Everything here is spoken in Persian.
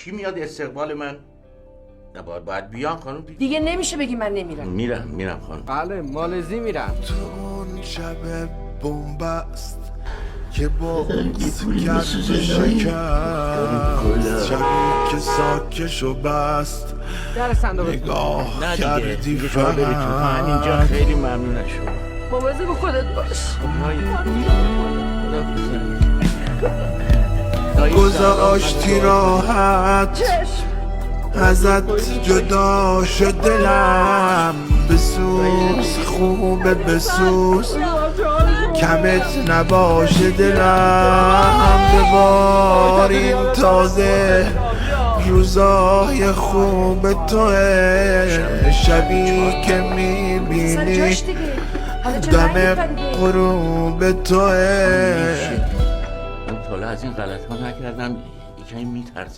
کی میاد استقبال من؟ نه باید بیان خانم دیگه نمیشه بگی من نمیرم. میرم خانم. بله مالزی میرم. تو اون شب بومبست که بغز کرد شکست، شبی که ساکشو بست در صندوق نگاه نه کردی دیگه شما برید تو همینجا. خیلی ممنون شما. مواظب خودت باش. گذاشتی راحت ازت جدا شد دلم، بسوز خوبه بسوز کمت نباشه دلم، بباریم تازه روزای خوب توه، شبی که میبینی دم غروب توه. من تا از این غلط ها نکردم، یکمی میترسم.